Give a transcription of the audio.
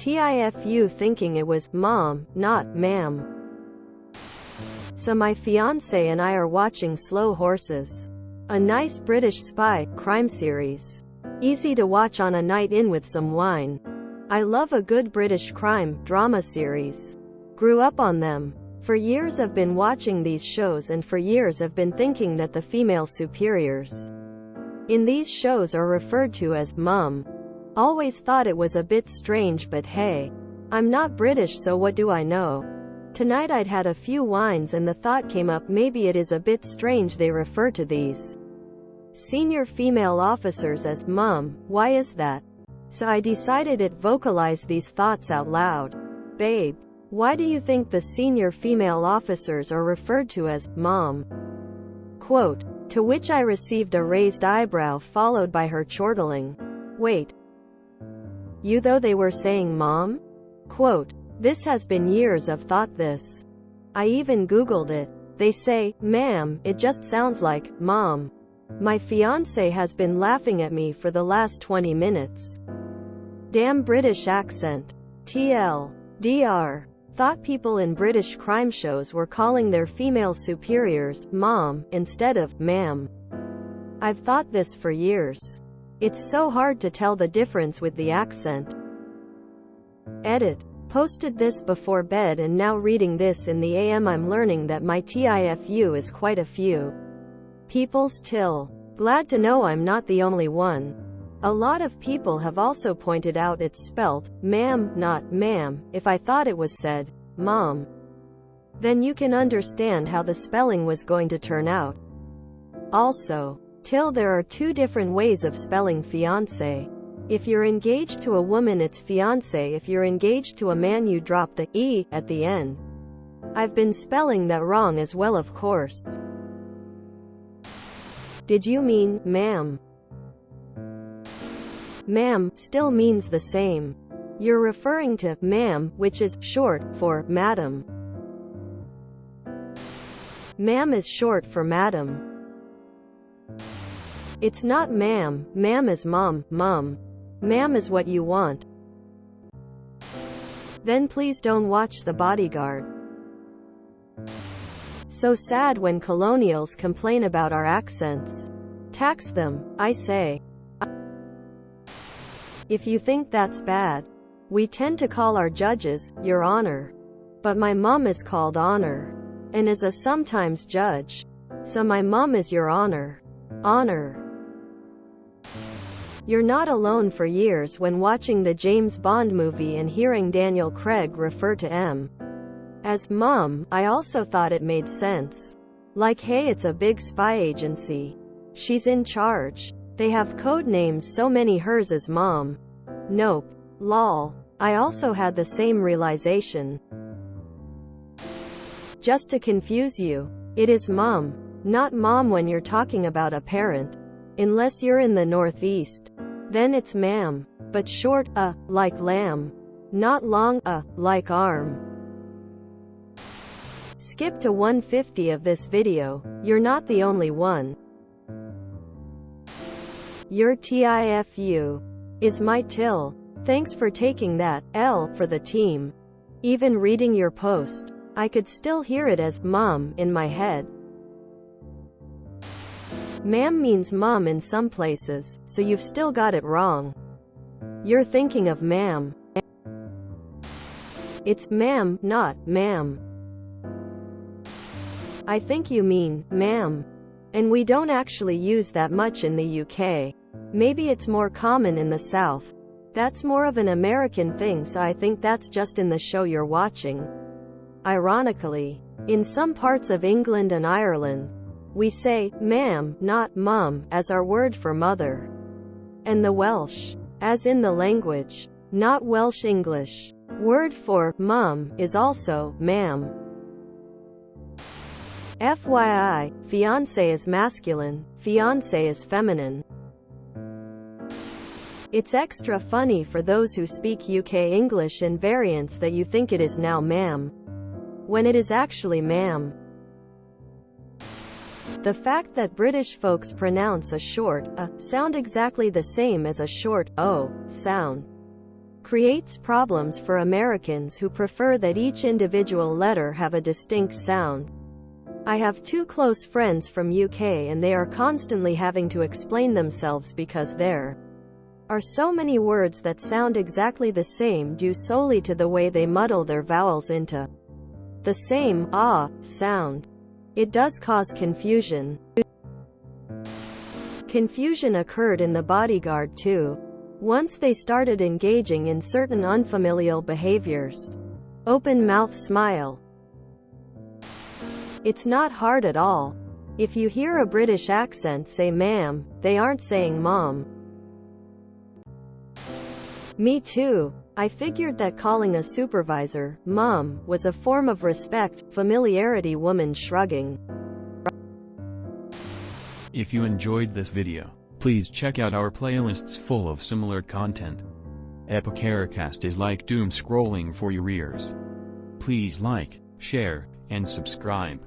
TIFU thinking it was mom, not ma'am. So my fiance and I are watching Slow Horses, a nice British spy crime series. Easy to watch on a night in with some wine. I love a good British crime drama series. Grew up on them. For years I've been watching these shows, and for years I've been thinking that the female superiors in these shows are referred to as mum. Always thought it was a bit strange, but hey, I'm not British, so what do I know? Tonight I'd had a few wines and the thought came up, maybe it is a bit strange they refer to these senior female officers as mum. Why is that? So I decided it, vocalize these thoughts out loud. Babe, why do you think the senior female officers are referred to as mom? Quote, to which I received a raised eyebrow followed by her chortling. Wait. You though they were saying mom? Quote, this has been years of thought this. I even Googled it. They say, ma'am, it just sounds like mom. My fiance has been laughing at me for the last 20 minutes. Damn British accent. TLDR. Thought people in British crime shows were calling their female superiors mom instead of ma'am. I've thought this for years. It's so hard to tell the difference with the accent. Edit. Posted this before bed, and now reading this in the AM I'm learning that my TIFU is quite a few people's till. Glad to know I'm not the only one. A lot of people have also pointed out it's spelt ma'am, not ma'am. If I thought it was said mom, then you can understand how the spelling was going to turn out. Also, till, there are two different ways of spelling fiance. If you're engaged to a woman, it's fiance. If you're engaged to a man, you drop the e at the end. I've been spelling that wrong as well, of course. Did you mean ma'am? Ma'am still means the same. You're referring to ma'am, which is short for madam. Ma'am is short for madam. It's not ma'am. Ma'am is mom, mum. Ma'am is what you want. Then please don't watch The Bodyguard. So sad when colonials complain about our accents. Tax them, I say. If you think that's bad. We tend to call our judges, Your Honor. But my mom is called Honor. And is a sometimes judge. So my mom is Your Honor. Honor. You're not alone. For years when watching the James Bond movie and hearing Daniel Craig refer to M as mom, I also thought it made sense. Like, hey, it's a big spy agency. She's in charge. They have code names, so many hers is mom. Nope. Lol. I also had the same realization. Just to confuse you, it is mom, not mom when you're talking about a parent. Unless you're in the Northeast. Then it's ma'am. But short, like lamb. Not long, like arm. Skip to 150 of this video. You're not the only one. Your TIFU is my till. Thanks for taking that L for the team. Even reading your post, I could still hear it as mom in my head. Ma'am means mom in some places, so you've still got it wrong. You're thinking of ma'am. It's ma'am, not ma'am. I think you mean ma'am. And we don't actually use that much in the UK. Maybe it's more common in the South. That's more of an American thing, so I think that's just in the show you're watching. Ironically, in some parts of England and Ireland, we say ma'am, not mum, as our word for mother. And the Welsh, as in the language, not Welsh English, word for mum is also ma'am. FYI, fiance is masculine, fiancé is feminine. It's extra funny for those who speak UK English and variants that you think it is now ma'am, when it is actually ma'am. The fact that British folks pronounce a short sound exactly the same as a short o sound creates problems for Americans who prefer that each individual letter have a distinct sound. I have two close friends from UK and they are constantly having to explain themselves because there are so many words that sound exactly the same due solely to the way they muddle their vowels into the same sound. It does cause confusion. Confusion occurred in The Bodyguard too. Once they started engaging in certain unfamiliar behaviors. Open mouth smile. It's not hard at all. If you hear a British accent say ma'am, they aren't saying mom. Me too. I figured that calling a supervisor mom was a form of respect, familiarity. Woman shrugging. If you enjoyed this video, please check out our playlists full of similar content. Epicaricast is like doom scrolling for your ears. Please like, share, and subscribe.